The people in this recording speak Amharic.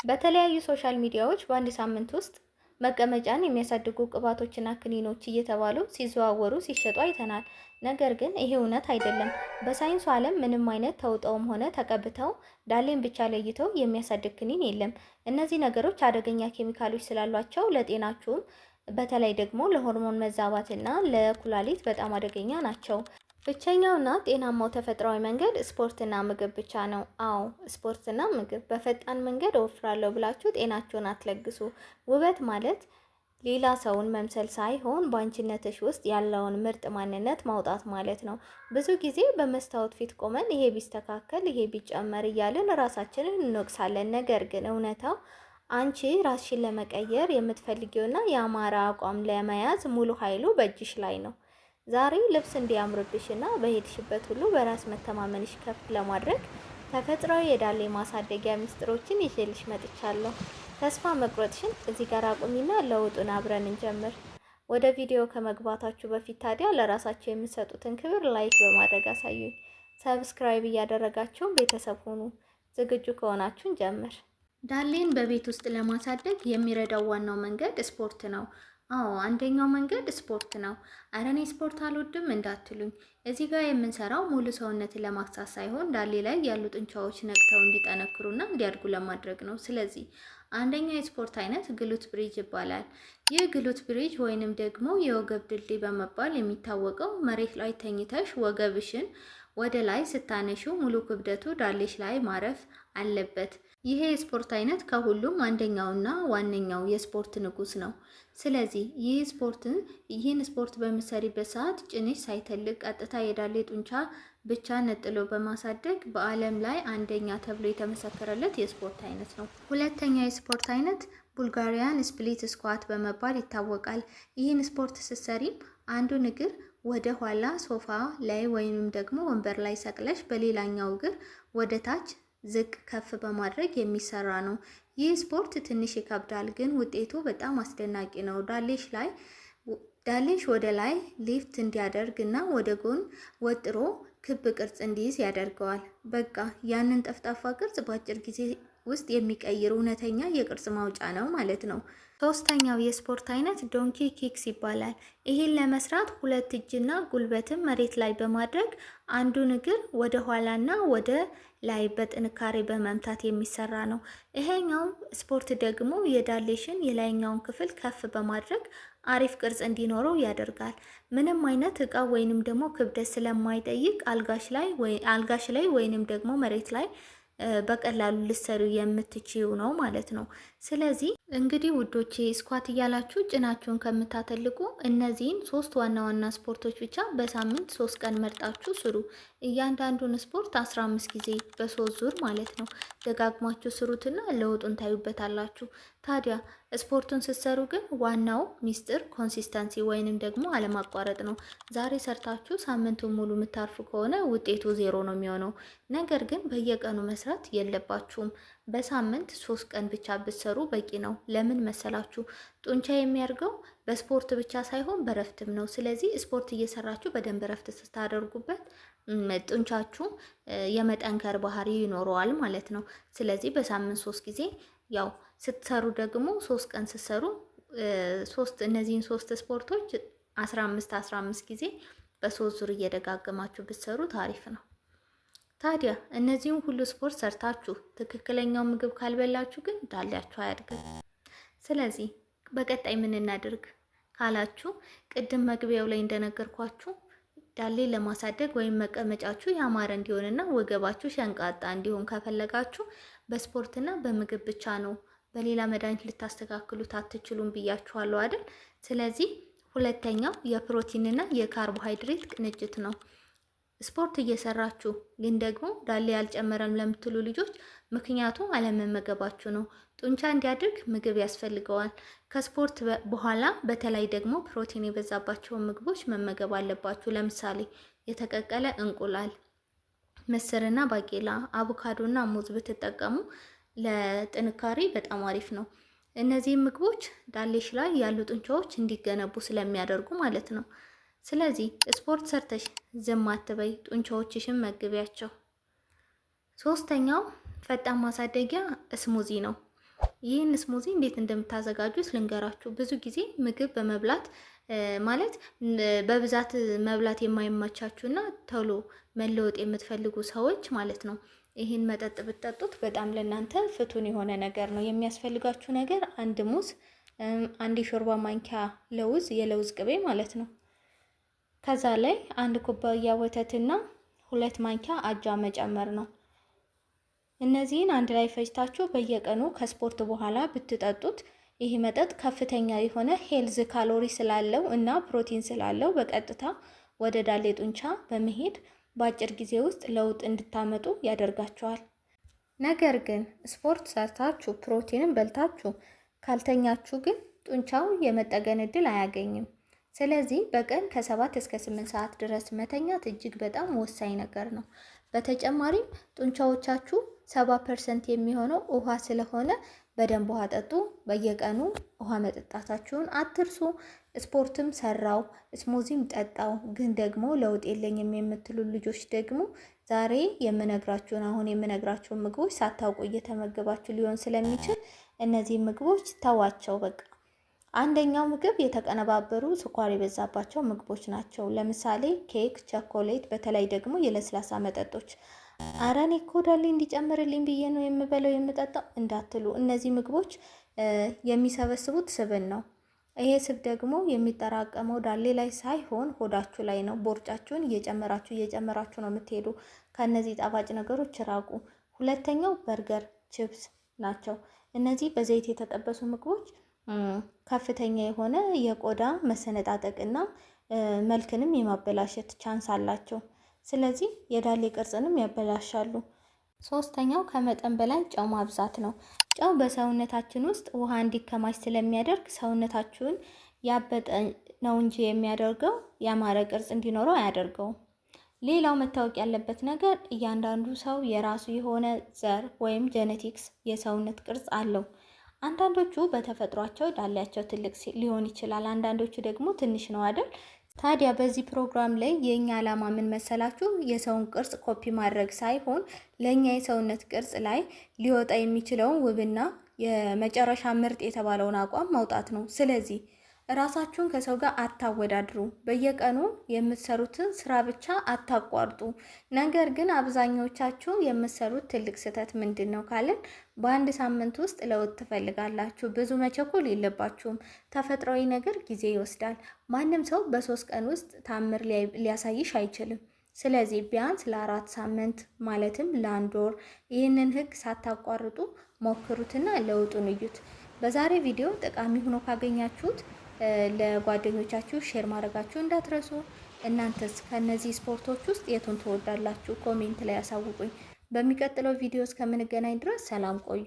በተለያዩ ሶሻል ሚዲያዎች በአንድ ሳምንት ውስጥ መቀመጫን የሚያሳድጉ ቅባቶችና ክኒኖች እየተባሉ ሲዘዋወሩ ሲሸጡ አይተናል። ነገር ግን ይሄ እውነት አይደለም። በሳይንሱ ዓለም ምንም አይነት ተውጠውም ሆነ ተቀብተው ዳሌን ብቻ ለይተው የሚያሳድግ ክኒን የለም። እነዚህ ነገሮች አደገኛ ኬሚካሎች ስላሏቸው ለጤናችሁም በተለይ ደግሞ ለሆርሞን መዛባትና ለኩላሊት በጣም አደገኛ ናቸው። ብቸኛውና ጤናማው ተፈጥሯዊ መንገድ ስፖርትና ምግብ ብቻ ነው። አዎ ስፖርትና ምግብ። በፈጣን መንገድ እወፍራለሁ ብላችሁ ጤናችሁን አትለግሱ። ውበት ማለት ሌላ ሰውን መምሰል ሳይሆን በአንቺነትሽ ውስጥ ያለውን ምርጥ ማንነት ማውጣት ማለት ነው። ብዙ ጊዜ በመስታወት ፊት ቆመን ይሄ ቢስተካከል፣ ይሄ ቢጨመር እያልን ራሳችንን እንወቅሳለን። ነገር ግን እውነታው አንቺ ራስሽን ለመቀየር የምትፈልጊውና የአማራ አቋም ለመያዝ ሙሉ ኃይሉ በእጅሽ ላይ ነው። ዛሬ ልብስ እንዲያምርብሽና በሄድሽበት ሁሉ በራስ መተማመንሽ ከፍ ለማድረግ ተፈጥሯዊ የዳሌ ማሳደጊያ ሚስጥሮችን ይዤልሽ መጥቻለሁ። ተስፋ መቁረጥሽን እዚህ ጋር አቁሚና ለውጡን አብረን እንጀምር። ወደ ቪዲዮ ከመግባታችሁ በፊት ታዲያ ለራሳችሁ የምትሰጡትን ክብር ላይክ በማድረግ አሳዩኝ። ሰብስክራይብ እያደረጋችሁ ቤተሰብ ሁኑ። ዝግጁ ከሆናችሁ እንጀምር። ዳሌን በቤት ውስጥ ለማሳደግ የሚረዳው ዋናው መንገድ ስፖርት ነው። አዎ አንደኛው መንገድ ስፖርት ነው። ኧረ እኔ ስፖርት አልወድም እንዳትሉኝ። እዚህ ጋር የምንሰራው ሙሉ ሰውነትን ለማክሳት ሳይሆን ዳሌ ላይ ያሉ ጡንቻዎች ነቅተው እንዲጠነክሩና እንዲያድጉ ለማድረግ ነው። ስለዚህ አንደኛው የስፖርት አይነት ግሉት ብሪጅ ይባላል። ይህ ግሉት ብሪጅ ወይንም ደግሞ የወገብ ድልድይ በመባል የሚታወቀው መሬት ላይ ተኝተሽ ወገብሽን ወደ ላይ ስታነሺው ሙሉ ክብደቱ ዳሌሽ ላይ ማረፍ አለበት። ይሄ የስፖርት አይነት ከሁሉም አንደኛውና ዋነኛው የስፖርት ንጉስ ነው። ስለዚህ ይህን ስፖርት በምትሰሪበት ሰዓት ጭንሽ ሳይተልቅ ቀጥታ የዳሌ ጡንቻ ብቻ ነጥሎ በማሳደግ በዓለም ላይ አንደኛ ተብሎ የተመሰከረለት የስፖርት አይነት ነው። ሁለተኛው የስፖርት አይነት ቡልጋሪያን ስፕሊት ስኳት በመባል ይታወቃል። ይህን ስፖርት ስትሰሪም አንዱን እግር ወደ ኋላ ሶፋ ላይ ወይንም ደግሞ ወንበር ላይ ሰቅለሽ በሌላኛው እግር ወደ ታች ዝቅ ከፍ በማድረግ የሚሰራ ነው። ይህ ስፖርት ትንሽ ይከብዳል፣ ግን ውጤቱ በጣም አስደናቂ ነው። ዳሌሽ ወደ ላይ ሊፍት እንዲያደርግ እና ወደ ጎን ወጥሮ ክብ ቅርጽ እንዲይዝ ያደርገዋል። በቃ ያንን ጠፍጣፋ ቅርጽ በአጭር ጊዜ ውስጥ የሚቀይር እውነተኛ የቅርጽ ማውጫ ነው ማለት ነው። ሶስተኛው የስፖርት አይነት ዶንኪ ኪክስ ይባላል። ይህን ለመስራት ሁለት እጅና ጉልበትን መሬት ላይ በማድረግ አንዱን እግር ወደ ኋላና ወደ ላይ በጥንካሬ በመምታት የሚሰራ ነው። ይሄኛው ስፖርት ደግሞ የዳሌሽን የላይኛውን ክፍል ከፍ በማድረግ አሪፍ ቅርጽ እንዲኖረው ያደርጋል። ምንም አይነት እቃ ወይንም ደግሞ ክብደት ስለማይጠይቅ አልጋሽ ላይ ወይንም ደግሞ መሬት ላይ በቀላሉ ልትሰሩ የምትችዩ ነው ማለት ነው። ስለዚህ እንግዲህ ውዶቼ ስኳት እያላችሁ ጭናችሁን ከምታተልቁ እነዚህን ሶስት ዋና ዋና ስፖርቶች ብቻ በሳምንት 3 ቀን መርጣችሁ ስሩ። እያንዳንዱን ስፖርት 15 ጊዜ በ3 ዙር ማለት ነው። ደጋግማችሁ ስሩትና ለውጡን ታዩበታላችሁ። ታዲያ ስፖርቱን ስትሰሩ ግን ዋናው ሚስጥር ኮንሲስተንሲ ወይንም ደግሞ አለማቋረጥ ነው። ዛሬ ሰርታችሁ ሳምንቱን ሙሉ የምታርፉ ከሆነ ውጤቱ 0 ነው የሚሆነው። ነገር ግን በየቀኑ መስራት የለባችሁም። በሳምንት 3 ቀን ብቻ ብትሰሩ በቂ ነው። ለምን መሰላችሁ? ጡንቻ የሚያድገው በስፖርት ብቻ ሳይሆን በረፍትም ነው። ስለዚህ ስፖርት እየሰራችሁ በደንብ ረፍት ስታደርጉበት ጡንቻችሁ የመጠንከር ባህሪ ይኖረዋል ማለት ነው። ስለዚህ በሳምንት 3 ጊዜ ያው ስትሰሩ ደግሞ 3 ቀን ስትሰሩ እነዚህን 3 ስፖርቶች 15 ጊዜ በ3 ዙር እየደጋገማችሁ ብትሰሩ ታሪፍ ነው። ታዲያ እነዚህን ሁሉ ስፖርት ሰርታችሁ ትክክለኛው ምግብ ካልበላችሁ ግን ዳሌያችሁ አያድግም። ስለዚህ በቀጣይ ምን እናድርግ ካላችሁ ቅድም መግቢያው ላይ እንደነገርኳችሁ ዳሌ ለማሳደግ ወይም መቀመጫችሁ ያማረ እንዲሆንና ወገባችሁ ሸንቃጣ እንዲሆን ከፈለጋችሁ በስፖርትና በምግብ ብቻ ነው። በሌላ መድኃኒት ልታስተካክሉት አትችሉም ብያችኋለሁ አይደል? ስለዚህ ሁለተኛው የፕሮቲንና የካርቦሃይድሬት ቅንጅት ነው። ስፖርት እየሰራችሁ ግን ደግሞ ዳሌ ያልጨመረም ለምትሉ ልጆች ምክንያቱ አለመመገባችሁ ነው። ጡንቻ እንዲያድግ ምግብ ያስፈልገዋል። ከስፖርት በኋላ በተለይ ደግሞ ፕሮቲን የበዛባቸውን ምግቦች መመገብ አለባችሁ። ለምሳሌ የተቀቀለ እንቁላል፣ ምስርና ባቄላ፣ አቮካዶና ሙዝ ብትጠቀሙ ለጥንካሬ በጣም አሪፍ ነው። እነዚህ ምግቦች ዳሌሽ ላይ ያሉ ጡንቻዎች እንዲገነቡ ስለሚያደርጉ ማለት ነው። ስለዚህ ስፖርት ሰርተሽ ዝም አትበይ፣ ጡንቻዎችሽን መግቢያቸው። ሶስተኛው ፈጣን ማሳደጊያ ስሙዚ ነው። ይህን ስሙዚ እንዴት እንደምታዘጋጁት ልንገራችሁ። ብዙ ጊዜ ምግብ በመብላት ማለት በብዛት መብላት የማይመቻችሁና ቶሎ መለወጥ የምትፈልጉ ሰዎች ማለት ነው ይህን መጠጥ ብትጠጡት በጣም ለእናንተ ፍቱን የሆነ ነገር ነው። የሚያስፈልጋችሁ ነገር አንድ ሙዝ፣ አንድ የሾርባ ማንኪያ ለውዝ፣ የለውዝ ቅቤ ማለት ነው። ከዛ ላይ አንድ ኩባያ ወተትና 2 ማንኪያ አጃ መጨመር ነው። እነዚህን አንድ ላይ ፈጭታችሁ በየቀኑ ከስፖርት በኋላ ብትጠጡት ይህ መጠጥ ከፍተኛ የሆነ ሄልዝ ካሎሪ ስላለው እና ፕሮቲን ስላለው በቀጥታ ወደ ዳሌ ጡንቻ በመሄድ በአጭር ጊዜ ውስጥ ለውጥ እንድታመጡ ያደርጋችኋል። ነገር ግን ስፖርት ሰርታችሁ ፕሮቲንን በልታችሁ ካልተኛችሁ ግን ጡንቻው የመጠገን እድል አያገኝም። ስለዚህ በቀን ከ7 እስከ 8 ሰዓት ድረስ መተኛት እጅግ በጣም ወሳኝ ነገር ነው። በተጨማሪም ጡንቻዎቻችሁ 70% የሚሆነው ውሃ ስለሆነ በደንብ ውሃ ጠጡ። በየቀኑ ውሃ መጠጣታችሁን አትርሱ። ስፖርትም ሰራው ስሙዚም ጠጣው ግን ደግሞ ለውጥ የለኝም የምትሉ ልጆች ደግሞ ዛሬ አሁን የምነግራችሁን ምግቦች ሳታውቁ እየተመገባችሁ ሊሆን ስለሚችል እነዚህ ምግቦች ተዋቸው በቃ። አንደኛው ምግብ የተቀነባበሩ ስኳር የበዛባቸው ምግቦች ናቸው። ለምሳሌ ኬክ፣ ቸኮሌት፣ በተለይ ደግሞ የለስላሳ መጠጦች። አረ እኔ እኮ ዳሌ እንዲጨምርልኝ ብዬ ነው የምበለው የምጠጣው እንዳትሉ። እነዚህ ምግቦች የሚሰበስቡት ስብን ነው። ይሄ ስብ ደግሞ የሚጠራቀመው ዳሌ ላይ ሳይሆን ሆዳችሁ ላይ ነው። ቦርጫችሁን እየጨመራችሁ ነው የምትሄዱ። ከነዚህ ጣፋጭ ነገሮች ራቁ። ሁለተኛው በርገር፣ ቺፕስ ናቸው። እነዚህ በዘይት የተጠበሱ ምግቦች ከፍተኛ የሆነ የቆዳ መሰነጣጠቅና መልክንም የማበላሸት ቻንስ አላቸው። ስለዚህ የዳሌ ቅርጽንም ያበላሻሉ። ሶስተኛው ከመጠን በላይ ጨው ማብዛት ነው። ጨው በሰውነታችን ውስጥ ውሃ እንዲከማች ስለሚያደርግ ሰውነታችሁን ያበጠ ነው እንጂ የሚያደርገው ያማረ ቅርጽ እንዲኖረው አያደርገውም። ሌላው መታወቅ ያለበት ነገር እያንዳንዱ ሰው የራሱ የሆነ ዘር ወይም ጄኔቲክስ የሰውነት ቅርጽ አለው። አንዳንዶቹ በተፈጥሯቸው ዳሌያቸው ትልቅ ሊሆን ይችላል፣ አንዳንዶቹ ደግሞ ትንሽ ነው አይደል? ታዲያ በዚህ ፕሮግራም ላይ የኛ ዓላማ ምን መሰላችሁ? የሰውን ቅርጽ ኮፒ ማድረግ ሳይሆን ለኛ የሰውነት ቅርጽ ላይ ሊወጣ የሚችለውን ውብና የመጨረሻ ምርጥ የተባለውን አቋም ማውጣት ነው። ስለዚህ ራሳችሁን ከሰው ጋር አታወዳድሩ። በየቀኑ የምትሰሩትን ስራ ብቻ አታቋርጡ። ነገር ግን አብዛኞቻችሁ የምትሰሩት ትልቅ ስህተት ምንድን ነው ካልን በአንድ ሳምንት ውስጥ ለውጥ ትፈልጋላችሁ። ብዙ መቸኮል የለባችሁም። ተፈጥሯዊ ነገር ጊዜ ይወስዳል። ማንም ሰው በ3 ቀን ውስጥ ታምር ሊያሳይሽ አይችልም። ስለዚህ ቢያንስ ለ4 ሳምንት ማለትም ለ1 ወር ይህንን ህግ ሳታቋርጡ ሞክሩትና ለውጡን እዩት። በዛሬ ቪዲዮ ጠቃሚ ሆኖ ካገኛችሁት ለጓደኞቻችሁ ሼር ማድረጋችሁ እንዳትረሱ። እናንተስ ከነዚህ ስፖርቶች ውስጥ የቱን ትወዳላችሁ? ኮሜንት ላይ ያሳውቁኝ። በሚቀጥለው ቪዲዮ እስከምንገናኝ ድረስ ሰላም ቆዩ።